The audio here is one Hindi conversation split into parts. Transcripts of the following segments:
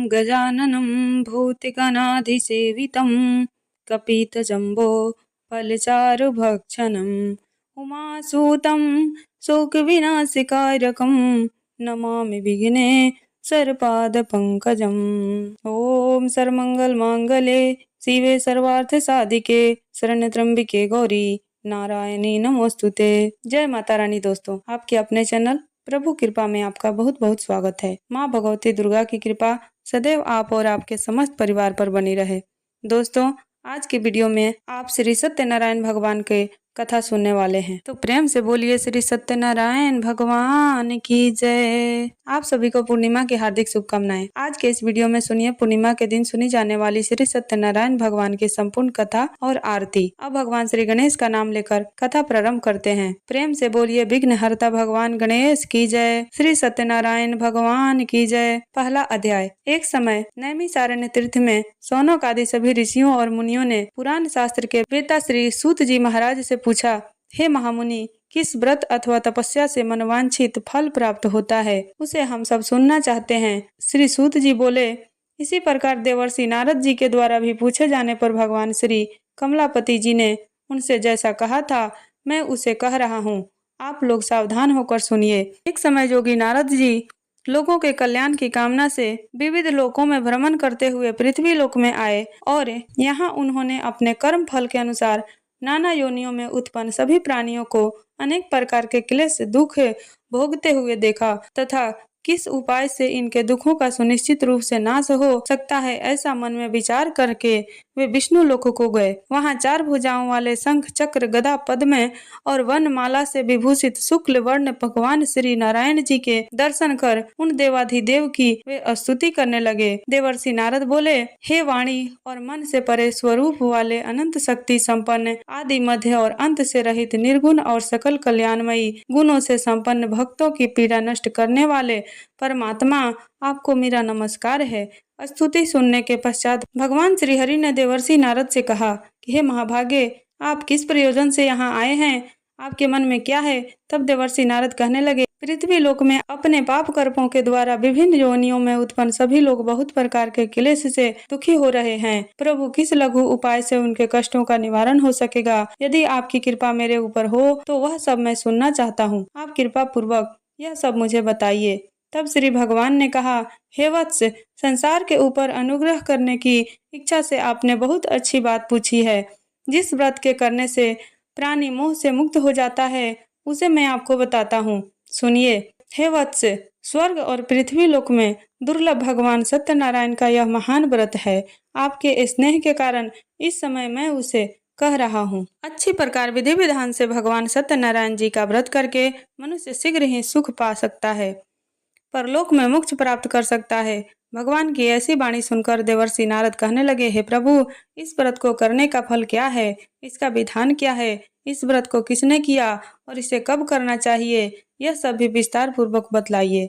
गजाननं भूतिगणाधिसेवितं कपितजम्बो फलचारुभक्षणम् उमासुतं शोकविनाशकारकं नमामि विघ्ने सर्वपादपङ्कजम्। ॐ सर्वमङ्गलमाङ्गल्ये शिवे सर्वार्थसाधिके शरण्यत्र्यंबके गौरी नारायणी नमोस्तुते। जय माता रानी। दोस्तों, आपके अपने चैनल प्रभु कृपा में आपका बहुत बहुत स्वागत है। माँ भगवती दुर्गा की कृपा सदैव आप और आपके समस्त परिवार पर बनी रहे। दोस्तों, आज की वीडियो में आप श्री सत्यनारायण भगवान के कथा सुनने वाले हैं, तो प्रेम से बोलिए श्री सत्यनारायण भगवान की जय। आप सभी को पूर्णिमा की हार्दिक शुभकामनाएं। आज के इस वीडियो में सुनिए पूर्णिमा के दिन सुनी जाने वाली श्री सत्यनारायण भगवान की संपूर्ण कथा और आरती। अब भगवान श्री गणेश का नाम लेकर कथा प्रारंभ करते हैं। प्रेम से बोलिए विघ्नहर्ता भगवान गणेश की जय, श्री सत्यनारायण भगवान की जय। पहला अध्याय। एक समय नैमिषारण्य तीर्थ में शौनक आदि सभी ऋषियों और मुनियों ने पुराण शास्त्र के वेता श्री सूत जी महाराज से पूछा, हे महामुनि, किस व्रत अथवा तपस्या से मनवांछित फल प्राप्त होता है, उसे हम सब सुनना चाहते हैं। श्री सूत जी बोले, इसी प्रकार देवर्षि नारद जी के द्वारा भी पूछे जाने पर भगवान श्री कमलापति जी ने उनसे जैसा कहा था मैं उसे कह रहा हूँ, आप लोग सावधान होकर सुनिए। एक समय जोगी नारद जी लोगों के कल्याण की कामना से विविध लोकों में भ्रमण करते हुए पृथ्वी लोक में आए और यहाँ उन्होंने अपने कर्म फल के अनुसार नाना योनियों में उत्पन्न सभी प्राणियों को अनेक प्रकार के क्लेश दुख भोगते हुए देखा तथा किस उपाय से इनके दुखों का सुनिश्चित रूप से नाश हो सकता है, ऐसा मन में विचार करके वे विष्णु लोक को गए। वहां 4 भुजाओं वाले शंख चक्र गदा पद्म और वनमाला से विभूषित शुक्ल वर्ण भगवान श्री नारायण जी के दर्शन कर उन देवाधिदेव की वे स्तुति करने लगे। देवर्षि नारद बोले, हे वाणी और मन से परे स्वरूप वाले अनंत शक्ति संपन्न आदि मध्य और अंत से रहित निर्गुण और सकल कल्याणमयी गुणों से संपन्न भक्तों की पीड़ा नष्ट करने वाले परमात्मा, आपको मेरा नमस्कार है। स्तुति सुनने के पश्चात भगवान श्री हरि ने देवर्षि नारद से कहा कि हे महाभागे, आप किस प्रयोजन से यहाँ आए हैं, आपके मन में क्या है। तब देवर्षि नारद कहने लगे, पृथ्वी लोक में अपने पाप कर्मों के द्वारा विभिन्न योनियों में उत्पन्न सभी लोग बहुत प्रकार के क्लेश से दुखी हो रहे हैं। प्रभु, किस लघु उपाय से उनके कष्टों का निवारण हो सकेगा? यदि आपकी कृपा मेरे ऊपर हो तो वह सब मैं सुनना चाहता हूँ। आप कृपा पूर्वक यह सब मुझे बताइए। तब श्री भगवान ने कहा, हे वत्स, संसार के ऊपर अनुग्रह करने की इच्छा से आपने बहुत अच्छी बात पूछी है। जिस व्रत के करने से प्राणी मोह से मुक्त हो जाता है उसे मैं आपको बताता हूँ, सुनिए। हे वत्स, स्वर्ग और पृथ्वी लोक में दुर्लभ भगवान सत्यनारायण का यह महान व्रत है। आपके स्नेह के कारण इस समय मैं उसे कह रहा हूँ। अच्छी प्रकार विधि विधान से भगवान सत्यनारायण जी का व्रत करके मनुष्य शीघ्र ही सुख पा सकता है, परलोक में मोक्ष प्राप्त कर सकता है। भगवान की ऐसी वाणी सुनकर देवर्षि नारद कहने लगे, हे प्रभु, इस व्रत को करने का फल क्या है, इसका विधान क्या है, इस व्रत को किसने किया और इसे कब करना चाहिए, यह सब भी विस्तार पूर्वक बतलाइए।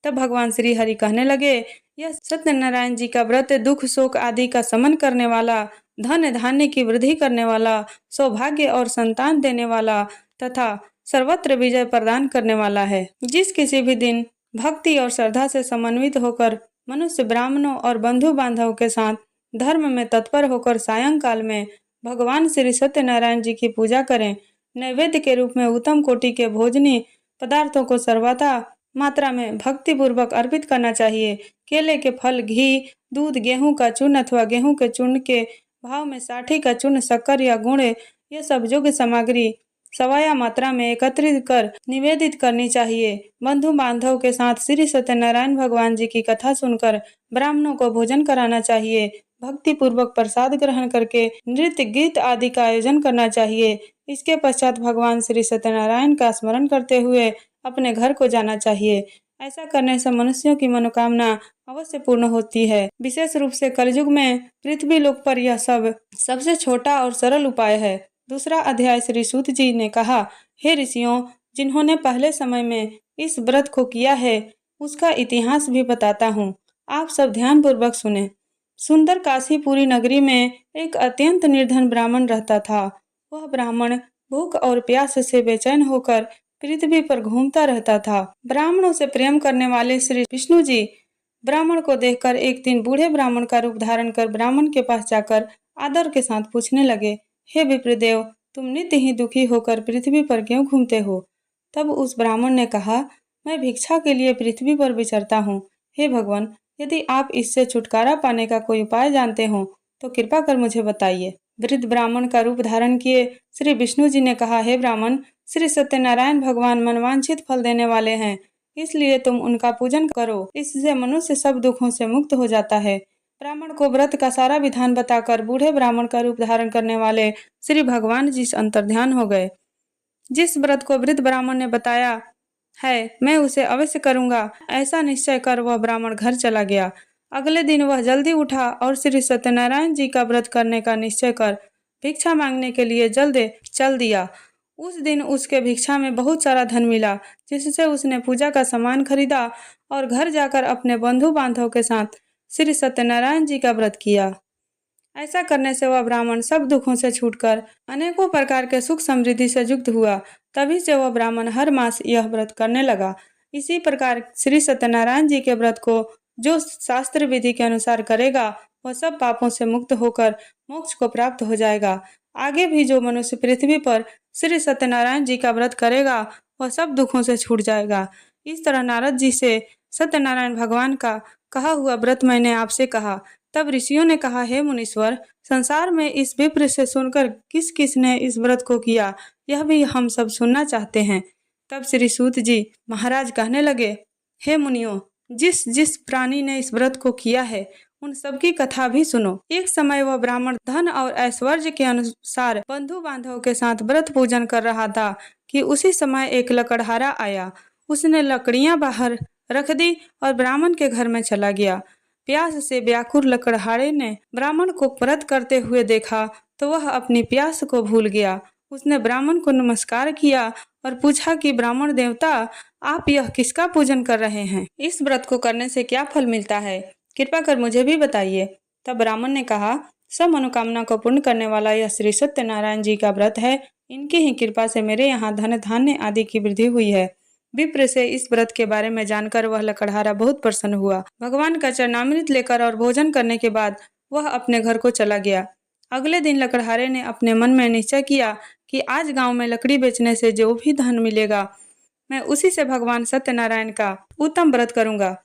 तब भगवान श्री हरि कहने लगे, यह सत्यनारायण जी का व्रत दुख शोक आदि का शमन करने वाला, धन धान्य की वृद्धि करने वाला, सौभाग्य और संतान देने वाला तथा सर्वत्र विजय प्रदान करने वाला है। जिस किसी भी दिन भक्ति और श्रद्धा से समन्वित होकर मनुष्य ब्राह्मणों और बंधु बांधव के साथ धर्म में तत्पर होकर सायंकाल में भगवान श्री सत्यनारायण जी की पूजा करें, नैवेद्य के रूप में उत्तम कोटि के भोजनीय पदार्थों को सर्वथा मात्रा में भक्ति पूर्वक अर्पित करना चाहिए। केले के फल, घी, दूध, गेहूं का चूर्ण अथवा गेहूं के चूर्ण के भाव में साठी का चूर्ण, शक्कर या गुड़, ये सब योग्य सामग्री सवाया मात्रा में एकत्रित कर निवेदित करनी चाहिए। बंधु बांधव के साथ श्री सत्यनारायण भगवान जी की कथा सुनकर ब्राह्मणों को भोजन कराना चाहिए। भक्ति पूर्वक प्रसाद ग्रहण करके नृत्य गीत आदि का आयोजन करना चाहिए। इसके पश्चात भगवान श्री सत्यनारायण का स्मरण करते हुए अपने घर को जाना चाहिए। ऐसा करने से मनुष्यों की मनोकामना अवश्य पूर्ण होती है। विशेष रूप से कलयुग में पृथ्वी लोक पर यह सबसे छोटा और सरल उपाय है। दूसरा अध्याय। श्री सूत जी ने कहा, हे ऋषियों, जिन्होंने पहले समय में इस व्रत को किया है उसका इतिहास भी बताता हूँ, आप सब ध्यान पूर्वक सुने। सुंदर काशीपुरी नगरी में एक अत्यंत निर्धन ब्राह्मण रहता था। वह ब्राह्मण भूख और प्यास से बेचैन होकर पृथ्वी पर घूमता रहता था। ब्राह्मणों से प्रेम करने वाले श्री विष्णु जी ब्राह्मण को देखकर एक दिन बूढ़े ब्राह्मण का रूप धारण कर ब्राह्मण के पास जाकर आदर के साथ पूछने लगे, हे विप्रदेव, तुम नित्य ही दुखी होकर पृथ्वी पर क्यों घूमते हो? तब उस ब्राह्मण ने कहा, मैं भिक्षा के लिए पृथ्वी पर विचरता हूँ। हे भगवान, यदि आप इससे छुटकारा पाने का कोई उपाय जानते हो तो कृपा कर मुझे बताइए। वृद्ध ब्राह्मण का रूप धारण किए श्री विष्णु जी ने कहा, हे ब्राह्मण, श्री सत्यनारायण भगवान मनवांछित फल देने वाले हैं, इसलिए तुम उनका पूजन करो, इससे मनुष्य सब दुखों से मुक्त हो जाता है। ब्राह्मण को व्रत का सारा विधान बताकर बूढ़े ब्राह्मण का रूप धारण करने वाले श्री भगवान जी अंतर्ध्यान हो गए। जिस व्रत को वृद्ध ब्राह्मण ने बताया है, मैं उसे अवश्य करूंगा, ऐसा निश्चय कर वह ब्राह्मण घर चला गया। अगले दिन वह जल्दी उठा और श्री सत्यनारायण जी का व्रत करने का निश्चय कर भिक्षा मांगने के लिए जल्दी चल दिया। उस दिन उसके भिक्षा में बहुत सारा धन मिला, जिससे उसने पूजा का सामान खरीदा और घर जाकर अपने बंधु बांधव के साथ श्री सत्यनारायण जी का व्रत किया। ऐसा करने से वह ब्राह्मण सब दुखों से छूटकर अनेकों प्रकार के सुख समृद्धि से युक्त हुआ। तभी से वह ब्राह्मण हर मास यह व्रत करने लगा। इसी प्रकार श्री सत्यनारायण जी के व्रत को जो शास्त्र विधि के अनुसार करेगा, वह सब पापों से मुक्त होकर मोक्ष को प्राप्त हो जाएगा। आगे भी जो मनुष्य पृथ्वी पर श्री सत्यनारायण जी का व्रत करेगा, वह सब दुखों से छूट जाएगा। इस तरह नारद जी से सत्यनारायण भगवान का कहा हुआ व्रत मैंने आपसे कहा। तब ऋषियों ने कहा, हे मुनीश्वर, संसार में इस विप्र से सुनकर किस किस ने इस व्रत को किया, यह भी हम सब सुनना चाहते हैं। तब श्री सूत जी महाराज कहने लगे, हे मुनियों, जिस जिस प्राणी ने इस व्रत को किया है, उन सबकी कथा भी सुनो। एक समय वह ब्राह्मण धन और ऐश्वर्य के अनुसार बंधु बांधव के साथ व्रत पूजन कर रहा था कि उसी समय एक लकड़हारा आया। उसने लकड़ियां बाहर रख दी और ब्राह्मण के घर में चला गया। प्यास से व्याकुल लकड़हारे ने ब्राह्मण को व्रत करते हुए देखा तो वह अपनी प्यास को भूल गया। उसने ब्राह्मण को नमस्कार किया और पूछा कि ब्राह्मण देवता, आप यह किसका पूजन कर रहे हैं? इस व्रत को करने से क्या फल मिलता है? कृपा कर मुझे भी बताइए। तब ब्राह्मण ने कहा, सब मनोकामना को पूर्ण करने वाला यह श्री सत्यनारायण जी का व्रत है। इनकी ही कृपा से मेरे यहाँ धन धान्य आदि की वृद्धि हुई है। विप्र से इस व्रत के बारे में जानकर वह लकड़हारा बहुत प्रसन्न हुआ। भगवान का चरणामृत लेकर और भोजन करने के बाद वह अपने घर को चला गया। अगले दिन लकड़हारे ने अपने मन में निश्चय किया कि आज गांव में लकड़ी बेचने से जो भी धन मिलेगा, मैं उसी से भगवान सत्यनारायण का उत्तम व्रत करूंगा।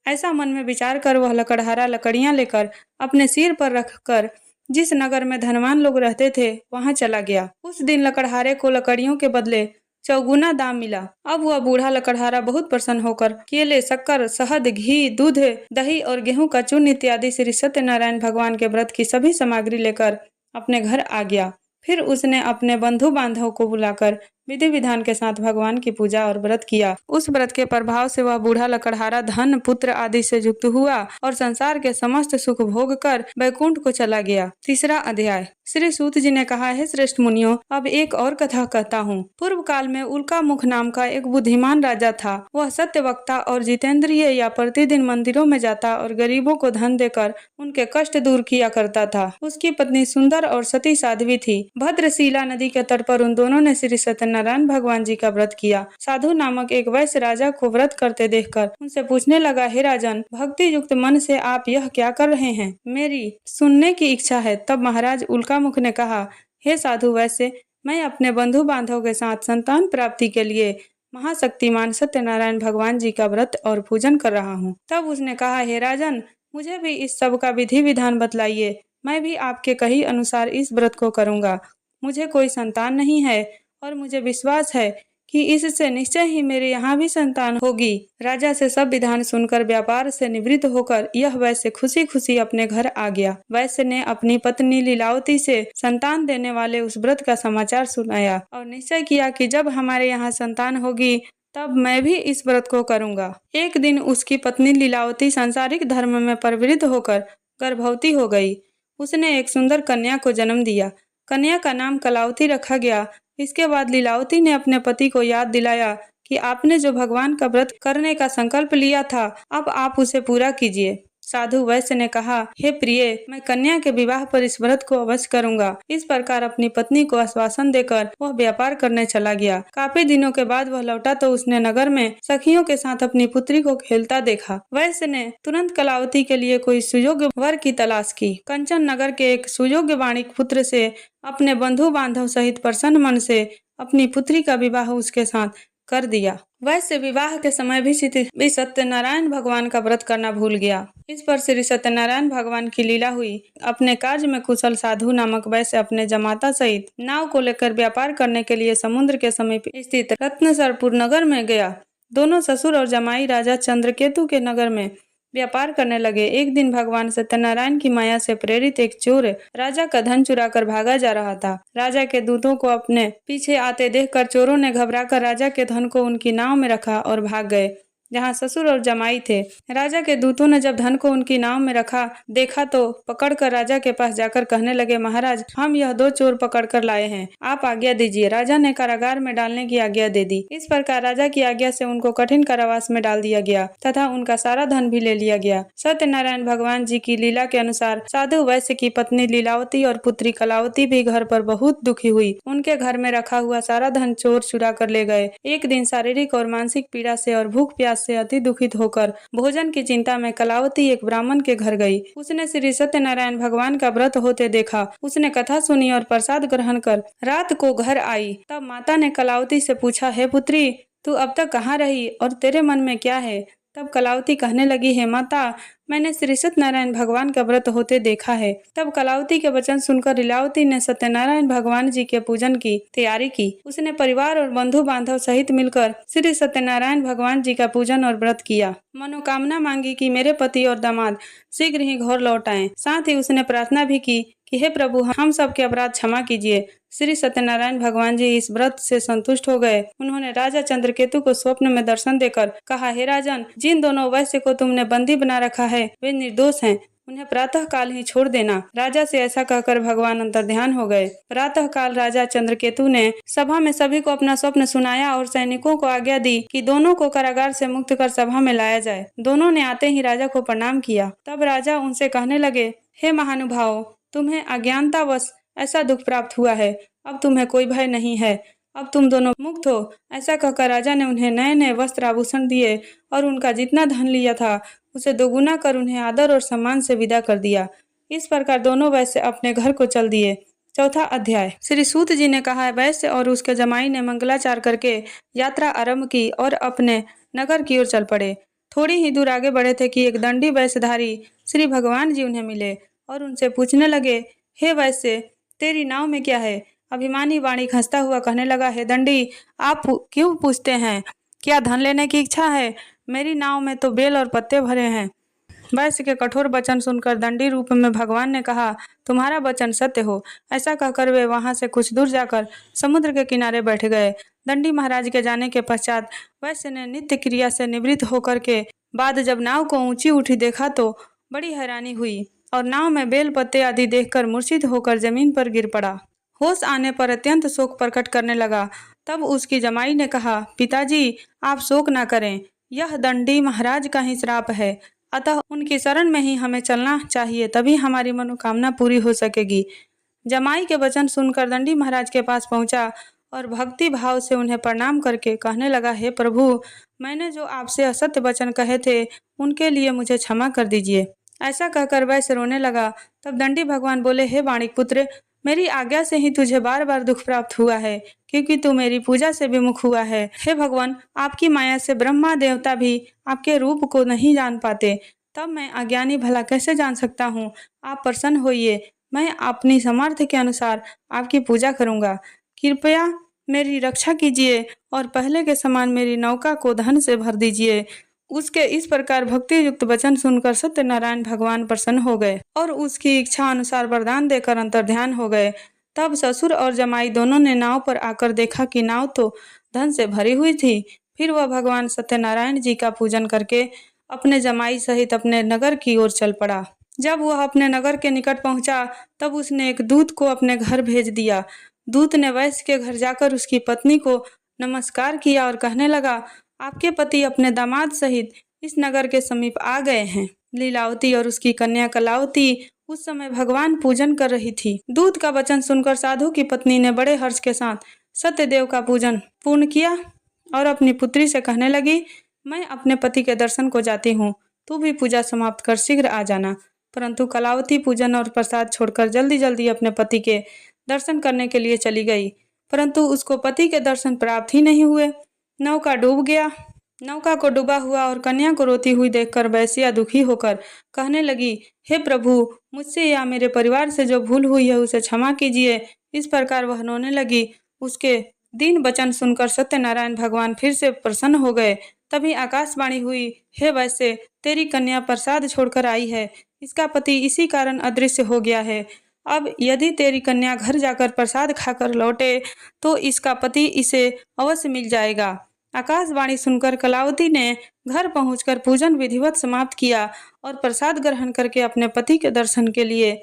ऐसा मन में विचार कर वह लकड़हारा लकड़ियां लेकर अपने सिर पर रखकर जिस नगर में धनवान लोग रहते थे वहां चला गया। उस दिन लकड़हारे को लकड़ियों के बदले चौगुना दाम मिला। अब वह बूढ़ा लकड़हारा बहुत प्रसन्न होकर केले, शक्कर, शहद, घी, दूध, दही और गेहूं का चूर्ण इत्यादि श्री सत्यनारायण भगवान के व्रत की सभी सामग्री लेकर अपने घर आ गया। फिर उसने अपने बंधु बांधव को बुलाकर विधि विधान के साथ भगवान की पूजा और व्रत किया। उस व्रत के प्रभाव से वह बूढ़ा लकड़हारा धन, पुत्र आदि से युक्त हुआ और संसार के समस्त सुख भोग कर वैकुंठ को चला गया। तीसरा अध्याय। श्री सूत जी ने कहा, है श्रेष्ठ मुनियों, अब एक और कथा कहता हूँ। पूर्व काल में उल्का मुख नाम का एक बुद्धिमान राजा था। वह सत्यवक्ता और जितेंद्रिय या प्रतिदिन मंदिरों में जाता और गरीबों को धन देकर उनके कष्ट दूर किया करता था। उसकी पत्नी सुंदर और सती साध्वी थी। भद्रशिला नदी के तट पर उन दोनों ने श्री सत्यनारायण भगवान जी का व्रत किया। साधु नामक एक वैश्य राजा को व्रत करते देखकर उनसे पूछने लगा, हे राजन, भक्ति युक्त मन से आप यह क्या कर रहे हैं? मेरी सुनने की इच्छा है। तब महाराज उल्कामुख ने कहा, हे साधु वैश्य, मैं अपने बंधु बांधव के साथ संतान प्राप्ति के लिए महाशक्तिमान सत्यनारायण भगवान जी का व्रत और पूजन कर रहा हूँ। तब उसने कहा, हे राजन, मुझे भी इस सब का विधि विधान बतलाइए। मैं भी आपके कही अनुसार इस व्रत को करूंगा। मुझे कोई संतान नहीं है और मुझे विश्वास है कि इससे निश्चय ही मेरे यहाँ भी संतान होगी। राजा से सब विधान सुनकर व्यापार से निवृत्त होकर यह वैश्य खुशी खुशी अपने घर आ गया। वैश्य ने अपनी पत्नी लीलावती से संतान देने वाले उस व्रत का समाचार सुनाया और निश्चय किया कि जब हमारे यहाँ संतान होगी तब मैं भी इस व्रत को करूंगा। एक दिन उसकी पत्नी लीलावती सांसारिक धर्म में प्रवृत्त होकर गर्भवती हो गई। उसने एक सुंदर कन्या को जन्म दिया। कन्या का नाम कलावती रखा गया। इसके बाद लीलावती ने अपने पति को याद दिलाया कि आपने जो भगवान का व्रत करने का संकल्प लिया था, अब आप उसे पूरा कीजिए। साधु वैश्य ने कहा, हे प्रिय, मैं कन्या के विवाह पर इस व्रत को अवश्य करूंगा। इस प्रकार अपनी पत्नी को आश्वासन देकर वह व्यापार करने चला गया। काफी दिनों के बाद वह लौटा तो उसने नगर में सखियों के साथ अपनी पुत्री को खेलता देखा। वैश्य ने तुरंत कलावती के लिए कोई सुयोग्य वर की तलाश की। कंचन नगर के एक सुयोग्य वाणिक पुत्र से अपने बंधु बांधव सहित प्रसन्न मन से अपनी पुत्री का विवाह उसके साथ कर दिया। वैसे विवाह के समय भी श्री सत्यनारायण भगवान का व्रत करना भूल गया। इस पर श्री सत्यनारायण भगवान की लीला हुई। अपने कार्य में कुशल साधु नामक वैश्य अपने जमाता सहित नाव को लेकर व्यापार करने के लिए समुद्र के समीप स्थित रत्नसरपुर नगर में गया। दोनों ससुर और जमाई राजा चंद्रकेतु के नगर में व्यापार करने लगे। एक दिन भगवान सत्यनारायण की माया से प्रेरित एक चोर राजा का धन चुरा कर भागा जा रहा था। राजा के दूतों को अपने पीछे आते देखकर चोरों ने घबराकर राजा के धन को उनकी नाव में रखा और भाग गए, जहाँ ससुर और जमाई थे। राजा के दूतों ने जब धन को उनकी नाव में रखा देखा तो पकड़कर राजा के पास जाकर कहने लगे, महाराज, हम यह 2 चोर पकड़कर लाए हैं, आप आज्ञा दीजिए। राजा ने कारागार में डालने की आज्ञा दे दी। इस प्रकार राजा की आज्ञा से उनको कठिन कारावास में डाल दिया गया तथा उनका सारा धन भी ले लिया गया। सत्यनारायण भगवान जी की लीला के अनुसार साधु वैश्य की पत्नी लीलावती और पुत्री कलावती भी घर पर बहुत दुखी हुई। उनके घर में रखा हुआ सारा धन चोर चुरा कर ले गए। एक दिन शारीरिक और मानसिक पीड़ा से और भूख प्यास से अति दुखित होकर भोजन की चिंता में कलावती एक ब्राह्मण के घर गई। उसने श्री सत्यनारायण भगवान का व्रत होते देखा। उसने कथा सुनी और प्रसाद ग्रहण कर रात को घर आई। तब माता ने कलावती से पूछा, हे पुत्री, तू अब तक कहाँ रही और तेरे मन में क्या है? तब कलावती कहने लगी, हे माता, मैंने श्री सत्यनारायण भगवान का व्रत होते देखा है। तब कलावती के वचन सुनकर लीलावती ने सत्यनारायण भगवान जी के पूजन की तैयारी की। उसने परिवार और बंधु बांधव सहित मिलकर श्री सत्यनारायण भगवान जी का पूजन और व्रत किया। मनोकामना मांगी कि मेरे पति और दामाद शीघ्र ही घर लौट आएं। साथ ही उसने प्रार्थना भी की कि हे प्रभु, हम सबके अपराध क्षमा कीजिए। श्री सत्यनारायण भगवान जी इस व्रत से संतुष्ट हो गए। उन्होंने राजा चंद्रकेतु को स्वप्न में दर्शन देकर कहा, हे राजन, जिन दोनों वैश्य को तुमने बंदी बना रखा है वे निर्दोष हैं, उन्हें प्रातः काल ही छोड़ देना। राजा से ऐसा कहकर भगवान अंतर्ध्यान हो गए। प्रातः काल राजा चंद्रकेतु ने सभा में सभी को अपना स्वप्न सुनाया और सैनिकों को आज्ञा दी कि दोनों को कारागार से मुक्त कर सभा में लाया जाए। दोनों ने आते ही राजा को प्रणाम किया। तब राजा उनसे कहने लगे, हे महानुभाव, तुम्हें अज्ञानतावश ऐसा दुख प्राप्त हुआ है। अब तुम्हें कोई भय नहीं है, अब तुम दोनों मुक्त हो। ऐसा कहकर राजा ने उन्हें नए नए वस्त्र आभूषण दिए और उनका जितना धन लिया था उसे दोगुना कर उन्हें आदर और सम्मान से विदा कर दिया। इस प्रकार दोनों वैश्य अपने घर को चल दिए। चौथा अध्याय। श्री सूत जी ने कहा, वैश्य और उसके जमाई ने मंगलाचार करके यात्रा आरंभ की और अपने नगर की ओर चल पड़े। थोड़ी ही दूर आगे बढ़े थे कि एक दंडी वैश्यधारी श्री भगवान जी उन्हें मिले और उनसे पूछने लगे, हे वैश्य, तेरी नाव में क्या है? अभिमानी वाणी हंसता हुआ कहने लगा, हे दंडी, आप क्यों पूछते हैं? क्या धन लेने की इच्छा है? मेरी नाव में तो बेल और पत्ते भरे हैं। वैश्य के कठोर वचन सुनकर दंडी रूप में भगवान ने कहा, तुम्हारा वचन सत्य हो। ऐसा कहकर वे वहां से कुछ दूर जाकर समुद्र के किनारे बैठ गए। दंडी महाराज के जाने के पश्चात वैश्य ने नित्य क्रिया से निवृत्त होकर के बाद जब नाव को ऊंची उठी देखा तो बड़ी हैरानी हुई और नाव में बेल पत्ते आदि देखकर मूर्छित होकर जमीन पर गिर पड़ा। होश आने पर अत्यंत शोक प्रकट करने लगा। तब उसकी जमाई ने कहा, पिताजी, आप शोक न करें, यह दंडी महाराज का ही श्राप है, अतः उनकी शरण में ही हमें चलना चाहिए, तभी हमारी मनोकामना पूरी हो सकेगी। जमाई के वचन सुनकर दंडी महाराज के पास पहुंचा और भक्ति भाव से उन्हें प्रणाम करके कहने लगा, हे प्रभु, मैंने जो आपसे असत्य वचन कहे थे उनके लिए मुझे क्षमा कर दीजिए। ऐसा कहकर वैश्य रोने लगा। तब दंडी भगवान बोले, हे वाणिक पुत्र, मेरी आज्ञा से ही तुझे बार बार दुख प्राप्त हुआ है, क्योंकि तू मेरी पूजा से विमुख हुआ है। हे भगवान, आपकी माया से ब्रह्मा देवता भी आपके रूप को नहीं जान पाते, तब मैं अज्ञानी भला कैसे जान सकता हूँ? आप प्रसन्न होइए, मैं अपनी सामर्थ्य के अनुसार आपकी पूजा करूँगा। कृपया मेरी रक्षा कीजिए और पहले के समान मेरी नौका को धन से भर दीजिए। उसके इस प्रकार भक्ति युक्त वचन सुनकर सत्यनारायण भगवान प्रसन्न हो गए और उसकी इच्छा अनुसार वरदान देकर अंतर्ध्यान हो गए। तब ससुर और जमाई दोनों ने नाव पर आकर देखा कि नाव तो धन से भरी हुई थी। फिर वह भगवान सत्यनारायण जी का पूजन करके अपने जमाई सहित अपने नगर की ओर चल पड़ा। जब वह अपने नगर के निकट पहुंचा तब उसने एक दूत को अपने घर भेज दिया। दूत ने वैश्य के घर जाकर उसकी पत्नी को नमस्कार किया और कहने लगा, आपके पति अपने दामाद सहित इस नगर के समीप आ गए हैं। लीलावती और उसकी कन्या कलावती उस समय भगवान पूजन कर रही थी। दूत का वचन सुनकर साधु की पत्नी ने बड़े हर्ष के साथ सत्यदेव का पूजन पूर्ण किया और अपनी पुत्री से कहने लगी, मैं अपने पति के दर्शन को जाती हूँ, तू भी पूजा समाप्त कर शीघ्र आ जाना। परंतु कलावती पूजन और प्रसाद छोड़कर जल्दी जल्दी अपने पति के दर्शन करने के लिए चली गई, परंतु उसको पति के दर्शन प्राप्त ही नहीं हुए। नौका डूब गया। नौका को डूबा हुआ और कन्या को रोती हुई देखकर वेश्या दुखी होकर कहने लगी, हे प्रभु, मुझसे या मेरे परिवार से जो भूल हुई है उसे क्षमा कीजिए। इस प्रकार वह रोने लगी। उसके दीन वचन सुनकर सत्यनारायण भगवान फिर से प्रसन्न हो गए। तभी आकाशवाणी हुई, हे वैश्य, तेरी कन्या प्रसाद छोड़कर आई है, इसका पति इसी कारण अदृश्य हो गया है। अब यदि तेरी कन्या घर जाकर प्रसाद खाकर लौटे तो इसका पति इसे अवश्य मिल जाएगा। आकाशवाणी सुनकर कलावती ने घर पहुंचकर पूजन विधिवत समाप्त किया और प्रसाद ग्रहण करके अपने पति के दर्शन के लिए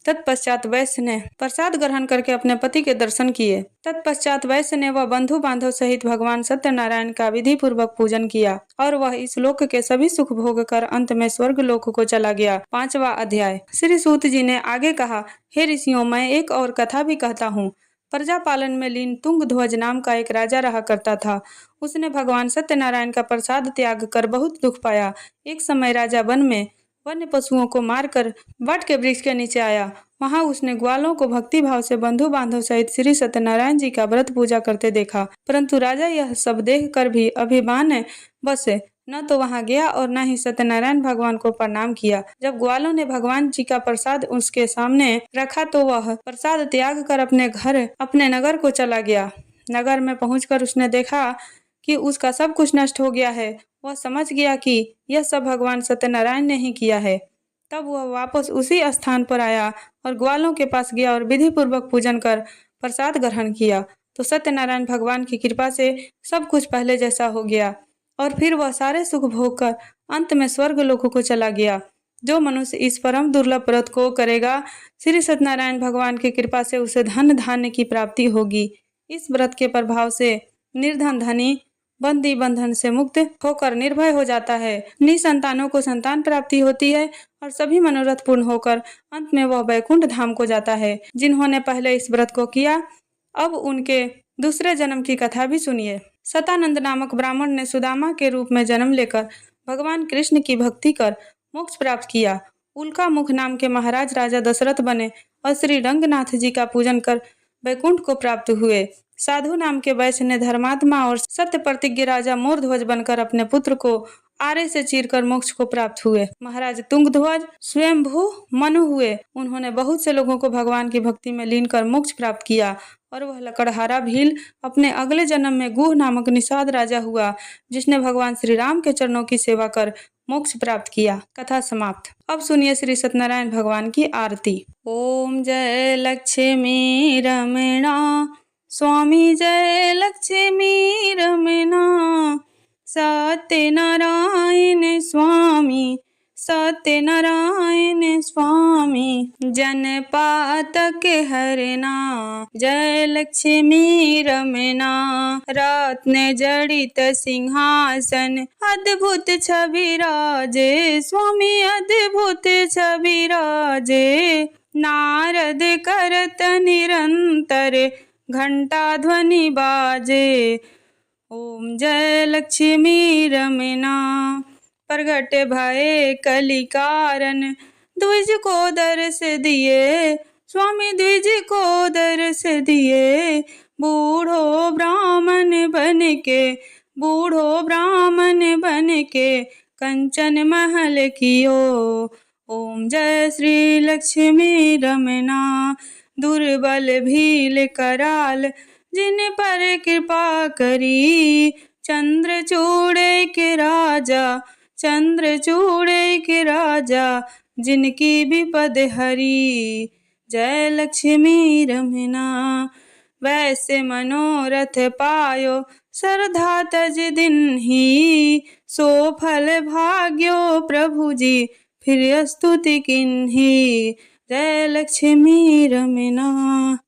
तत्पश्चात वैश्य ने प्रसाद ग्रहण करके अपने पति के दर्शन किए। तत्पश्चात वैश्य ने वह बंधु बांधव सहित भगवान सत्यनारायण का विधि पूर्वक पूजन किया और वह इस लोक के सभी सुख भोग कर अंत में स्वर्ग लोक को चला गया। 5वां अध्याय। श्री सूत जी ने आगे कहा, हे ऋषियों, मैं एक और कथा भी कहता हूँ। प्रजा पालन में लीन तुंगध्वज नाम का एक राजा रहा करता था। उसने भगवान सत्यनारायण का प्रसाद त्याग कर बहुत दुख पाया। एक समय राजा वन में वन्य पशुओं को मारकर वट के वृक्ष के नीचे आया। वहां उसने ग्वालों को भक्ति भाव से बंधु बांधव सहित श्री सत्यनारायण जी का व्रत पूजा करते देखा, परंतु राजा यह सब देख कर भी अभिमान बस न तो वहां गया और न ही सत्यनारायण भगवान को प्रणाम किया। जब ग्वालों ने भगवान जी का प्रसाद उसके सामने रखा तो वह प्रसाद त्याग कर अपने नगर को चला गया। नगर में पहुंचकर उसने देखा कि उसका सब कुछ नष्ट हो गया है। वह समझ गया कि यह सब भगवान सत्यनारायण ने ही किया है। तब वह वापस उसी स्थान पर आया और ग्वालों के पास गया और विधि पूर्वक पूजन कर प्रसाद ग्रहण किया तो सत्यनारायण भगवान की कृपा से सब कुछ पहले जैसा हो गया और फिर वह सारे सुख भोग कर अंत में स्वर्ग लोक को चला गया। जो मनुष्य इस परम दुर्लभ व्रत को करेगा, श्री सत्यनारायण भगवान की कृपा से उसे धन धान्य की प्राप्ति होगी। इस व्रत के प्रभाव से निर्धन धनी बंदी बंधन से मुक्त होकर निर्भय हो जाता है। निसंतानों को संतान प्राप्ति होती है और सभी मनोरथ पूर्ण होकर अंत में वह वैकुंठ धाम को जाता है। जिन्होंने पहले इस व्रत को किया, अब उनके दूसरे जन्म की कथा भी सुनिए। सतानंद नामक ब्राह्मण ने सुदामा के रूप में जन्म लेकर भगवान कृष्ण की भक्ति कर मोक्ष प्राप्त किया। उल्का मुख नाम के महाराज राजा दशरथ बने और श्री रंगनाथ जी का पूजन कर वैकुंठ को प्राप्त हुए। साधु नाम के वैश्य ने धर्मात्मा और सत्य प्रतिज्ञ राजा मोरध्वज बनकर अपने पुत्र को आरे से चीरकर मोक्ष को प्राप्त हुए। महाराज तुंगध्वज स्वयंभू मनु हुए। उन्होंने बहुत से लोगों को भगवान की भक्ति में लीन कर मोक्ष प्राप्त किया और वह लकड़हारा भील अपने अगले जन्म में गुह नामक निषाद राजा हुआ, जिसने भगवान श्री राम के चरणों की सेवा कर मोक्ष प्राप्त किया। कथा समाप्त। अब सुनिए श्री सत्यनारायण भगवान की आरती। ओम जय लक्ष्मी रमणा स्वामी, जय लक्ष्मी रमणा सत्यनारायण स्वामी, सत्यनारायण स्वामी। जन पातक हरना जय लक्ष्मी रमणा, रत्न जड़ित सिंहासन अद्भुत छवि राजे स्वामी, अद्भुत छवि राजे। नारद करत निरंतर घंटा ध्वनि बाजे। ओम जय लक्ष्मी रमणा। प्रगट भये कलि कारण द्विज को दर्श दिए स्वामी, द्विज को दर्श दिए। बूढ़ो ब्राह्मण बन के कंचन महल कियो। ओम जय श्री लक्ष्मी रमणा। दुर्बल भील कराल जिन पर कृपा करी, चंद्रचूड़ के राजा जिनकी विपद हरी। जय लक्ष्मी रमणा। वैसे मनोरथ पायो श्रद्धा तज दिन ही, सो फल भाग्यो प्रभु जी फिर स्तुति किन्ही। जय लक्ष्मी रमणा।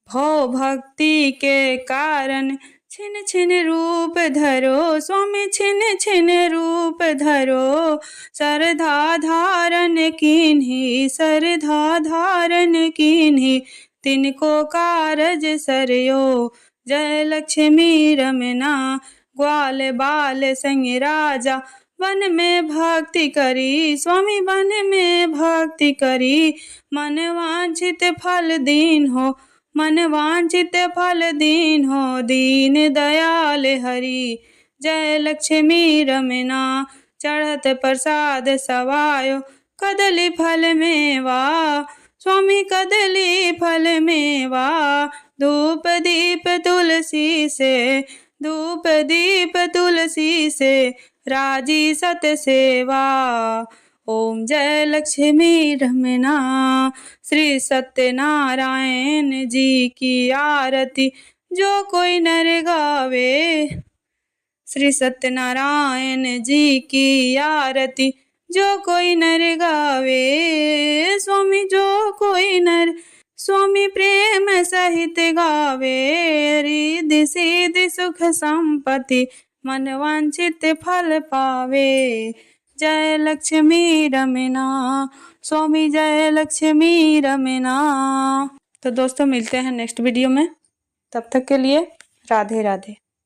भव भक्ति के कारण छिन छिन रूप धरो स्वामी छिन छिन रूप धरो, सरधा धारण कीन्ही सरधा धारण कीन्ही, तिनको कारज सरयो। जय लक्ष्मी रमना ग्वाल बाल संग राजा, वन में भक्ति करी स्वामी वन में भक्ति करी, मन वांछित फल दीन हो मन वांछित फल दीन हो, दीन दयाल हरि। जय लक्ष्मी रमना चढ़त प्रसाद सवायो, कदली फल मेवा स्वामी कदली फल मेवा, धूप दीप तुलसी से धूप दीप तुलसी से, राजी सत सेवा। ओम जय लक्ष्मी रमना श्री सत्यनारायण जी की आरती, जो कोई नर गावे। श्री सत्यनारायण जी की आरती, जो कोई नर गावे। स्वामी जो कोई नर स्वामी प्रेम सहित गावे, रिद्धि सिद्धि सुख संपत्ति, मन वांछित फल पावे। जय लक्ष्मी रमना स्वामी जय लक्ष्मी रमना। तो दोस्तों मिलते हैं नेक्स्ट वीडियो में, तब तक के लिए राधे राधे।